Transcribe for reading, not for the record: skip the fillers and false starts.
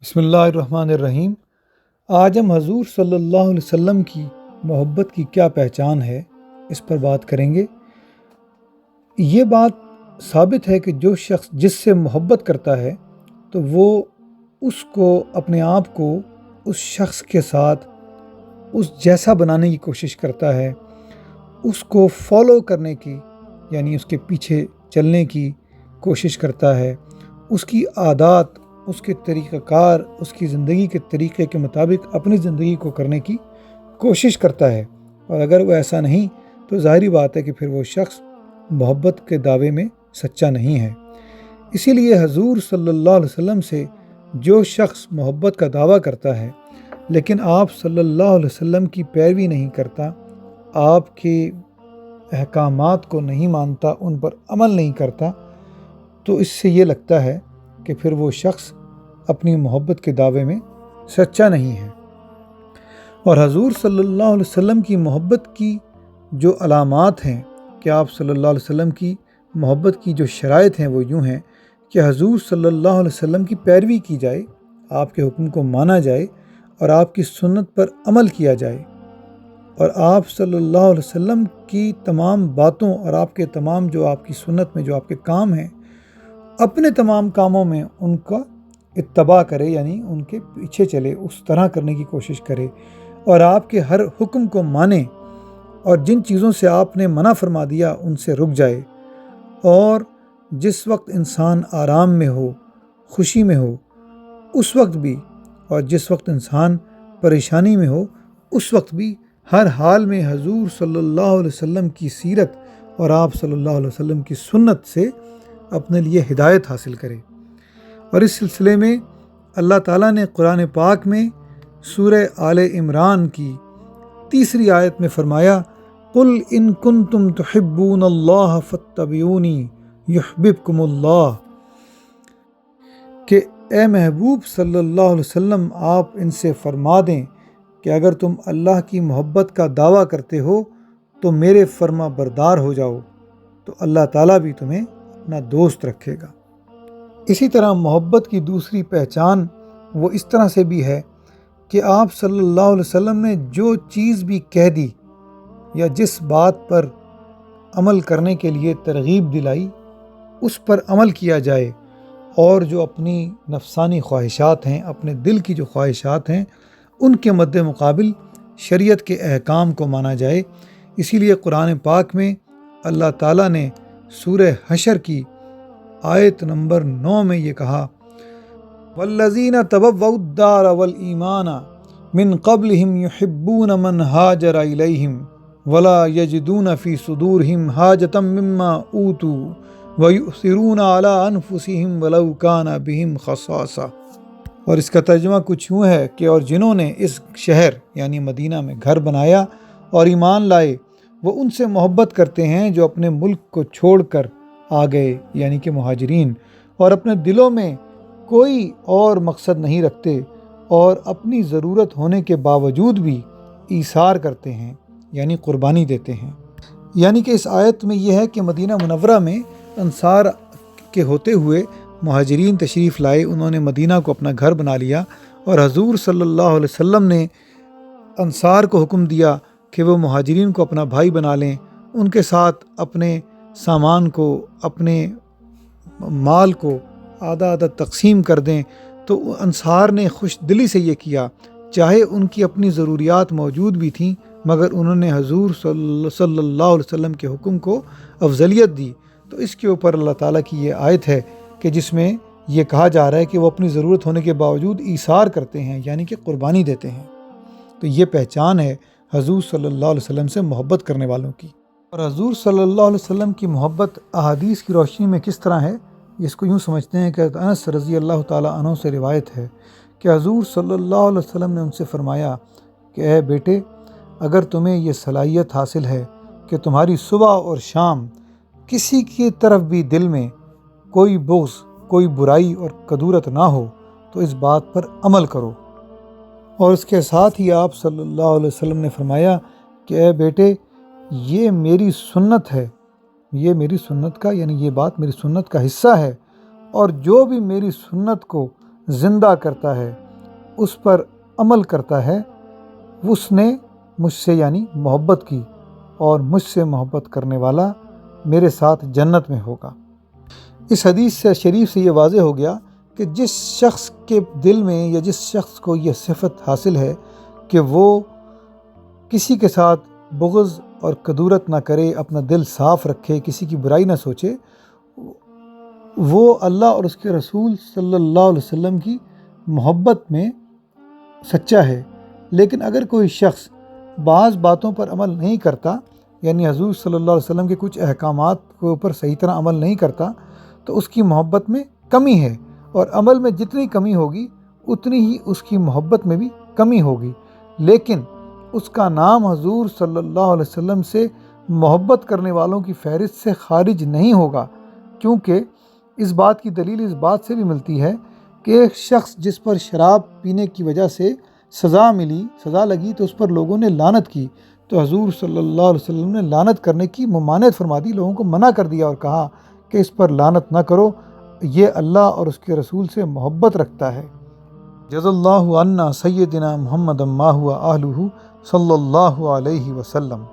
بسم اللہ الرحمن الرحیم۔ آج ہم حضور صلی اللہ علیہ وسلم کی محبت کی کیا پہچان ہے اس پر بات کریں گے۔ یہ بات ثابت ہے کہ جو شخص جس سے محبت کرتا ہے تو وہ اس کو اپنے آپ کو اس شخص کے ساتھ اس جیسا بنانے کی کوشش کرتا ہے، اس کو فالو کرنے کی یعنی اس کے پیچھے چلنے کی کوشش کرتا ہے، اس کی عادات، اس کے طریقہ کار، اس کی زندگی کے طریقے کے مطابق اپنی زندگی کو کرنے کی کوشش کرتا ہے، اور اگر وہ ایسا نہیں تو ظاہری بات ہے کہ پھر وہ شخص محبت کے دعوے میں سچا نہیں ہے۔ اسی لیے حضور صلی اللہ علیہ وسلم سے جو شخص محبت کا دعویٰ کرتا ہے لیکن آپ صلی اللہ علیہ وسلم کی پیروی نہیں کرتا، آپ کے احکامات کو نہیں مانتا، ان پر عمل نہیں کرتا، تو اس سے یہ لگتا ہے کہ پھر وہ شخص اپنی محبت کے دعوے میں سچا نہیں ہے۔ اور حضور صلی اللہ علیہ وسلم کی محبت کی جو علامات ہیں کہ آپ صلی اللہ علیہ وسلم کی محبت کی جو شرائط ہیں وہ یوں ہیں کہ حضور صلی اللہ علیہ وسلم کی پیروی کی جائے، آپ کے حکم کو مانا جائے اور آپ کی سنت پر عمل کیا جائے، اور آپ صلی اللہ علیہ وسلم کی تمام باتوں اور آپ کے تمام جو آپ کی سنت میں جو آپ کے کام ہیں، اپنے تمام کاموں میں ان کا اتباع کرے، یعنی ان کے پیچھے چلے، اس طرح کرنے کی کوشش کرے، اور آپ کے ہر حکم کو مانے، اور جن چیزوں سے آپ نے منع فرما دیا ان سے رک جائے، اور جس وقت انسان آرام میں ہو، خوشی میں ہو، اس وقت بھی، اور جس وقت انسان پریشانی میں ہو اس وقت بھی، ہر حال میں حضور صلی اللہ علیہ وسلم کی سیرت اور آپ صلی اللہ علیہ وسلم کی سنت سے اپنے لیے ہدایت حاصل کرے۔ اور اس سلسلے میں اللہ تعالیٰ نے قرآن پاک میں سورہ آل عمران کی 3 آیت میں فرمایا، قُلْ إِن كُنتُمْ تُحِبُّونَ اللَّهَ فَاتَّبِعُونِي يُحْبِبْكُمُ اللَّهُ، کہ اے محبوب صلی اللہ علیہ وسلم آپ ان سے فرما دیں کہ اگر تم اللہ کی محبت کا دعویٰ کرتے ہو تو میرے فرما بردار ہو جاؤ، تو اللہ تعالیٰ بھی تمہیں اپنا دوست رکھے گا۔ اسی طرح محبت کی دوسری پہچان وہ اس طرح سے بھی ہے کہ آپ صلی اللہ علیہ وسلم نے جو چیز بھی کہہ دی یا جس بات پر عمل کرنے کے لیے ترغیب دلائی اس پر عمل کیا جائے، اور جو اپنی نفسانی خواہشات ہیں، اپنے دل کی جو خواہشات ہیں، ان کے مد مقابل شریعت کے احکام کو مانا جائے۔ اسی لیے قرآن پاک میں اللہ تعالیٰ نے سورہ حشر کی آیت نمبر 9 میں یہ کہا، والذین تبوؤا الدار والایمان من قبلہم یحبون من ہاجر الیہم ولا یجدون فی صدورہم حاجۃ مما اوتوا وَيُؤْثِرُونَ عَلَىٰ أَنفُسِهِمْ وَلَوْ كَانَ بِهِمْ خَصَاصَةٌ، اور اس کا ترجمہ کچھ یوں ہے کہ اور جنہوں نے اس شہر یعنی مدینہ میں گھر بنایا اور ایمان لائے، وہ ان سے محبت کرتے ہیں جو اپنے ملک کو چھوڑ کر آ گئے، یعنی کہ مہاجرین، اور اپنے دلوں میں کوئی اور مقصد نہیں رکھتے، اور اپنی ضرورت ہونے کے باوجود بھی ایثار کرتے ہیں، یعنی قربانی دیتے ہیں۔ یعنی کہ اس آیت میں یہ ہے کہ مدینہ منورہ میں انصار کے ہوتے ہوئے مہاجرین تشریف لائے، انہوں نے مدینہ کو اپنا گھر بنا لیا، اور حضور صلی اللہ علیہ وسلم نے انصار کو حکم دیا کہ وہ مہاجرین کو اپنا بھائی بنا لیں، ان کے ساتھ اپنے سامان کو، اپنے مال کو آدھا آدھا تقسیم کر دیں۔ تو انصار نے خوش دلی سے یہ کیا، چاہے ان کی اپنی ضروریات موجود بھی تھیں، مگر انہوں نے حضور صلی اللہ علیہ وسلم کے حکم کو افضلیت دی۔ تو اس کے اوپر اللہ تعالیٰ کی یہ آیت ہے کہ جس میں یہ کہا جا رہا ہے کہ وہ اپنی ضرورت ہونے کے باوجود ایثار کرتے ہیں، یعنی کہ قربانی دیتے ہیں۔ تو یہ پہچان ہے حضور صلی اللہ علیہ وسلم سے محبت کرنے والوں کی۔ اور حضور صلی اللہ علیہ وسلم کی محبت احادیث کی روشنی میں کس طرح ہے، اس کو یوں سمجھتے ہیں کہ انس رضی اللہ تعالیٰ عنہ سے روایت ہے کہ حضور صلی اللہ علیہ وسلم نے ان سے فرمایا کہ اے بیٹے، اگر تمہیں یہ صلاحیت حاصل ہے کہ تمہاری صبح اور شام کسی کی طرف بھی دل میں کوئی بغض، کوئی برائی اور کدورت نہ ہو، تو اس بات پر عمل کرو۔ اور اس کے ساتھ ہی آپ صلی اللہ علیہ وسلم نے فرمایا کہ اے بیٹے، یہ میری سنت ہے، یہ میری سنت کا، یعنی یہ بات میری سنت کا حصہ ہے، اور جو بھی میری سنت کو زندہ کرتا ہے، اس پر عمل کرتا ہے، اس نے مجھ سے یعنی محبت کی، اور مجھ سے محبت کرنے والا میرے ساتھ جنت میں ہوگا۔ اس حدیث سے شریف سے یہ واضح ہو گیا کہ جس شخص کے دل میں یا جس شخص کو یہ صفت حاصل ہے کہ وہ کسی کے ساتھ بغض اور کدورت نہ کرے، اپنا دل صاف رکھے، کسی کی برائی نہ سوچے، وہ اللہ اور اس کے رسول صلی اللہ علیہ وسلم کی محبت میں سچا ہے۔ لیکن اگر کوئی شخص بعض باتوں پر عمل نہیں کرتا، یعنی حضور صلی اللہ علیہ وسلم کے کچھ احکامات کے اوپر صحیح طرح عمل نہیں کرتا، تو اس کی محبت میں کمی ہے، اور عمل میں جتنی کمی ہوگی اتنی ہی اس کی محبت میں بھی کمی ہوگی۔ لیکن اس کا نام حضور صلی اللہ علیہ وسلم سے محبت کرنے والوں کی فہرست سے خارج نہیں ہوگا، کیونکہ اس بات کی دلیل اس بات سے بھی ملتی ہے کہ ایک شخص جس پر شراب پینے کی وجہ سے سزا لگی تو اس پر لوگوں نے لعنت کی، تو حضور صلی اللہ علیہ وسلم نے لعنت کرنے کی ممانعت فرما دی، لوگوں کو منع کر دیا اور کہا کہ اس پر لعنت نہ کرو، یہ اللہ اور اس کے رسول سے محبت رکھتا ہے۔ جزا اللہ عنا سیدنا محمد ما هو اہلہ صلی اللہ علیہ وسلم۔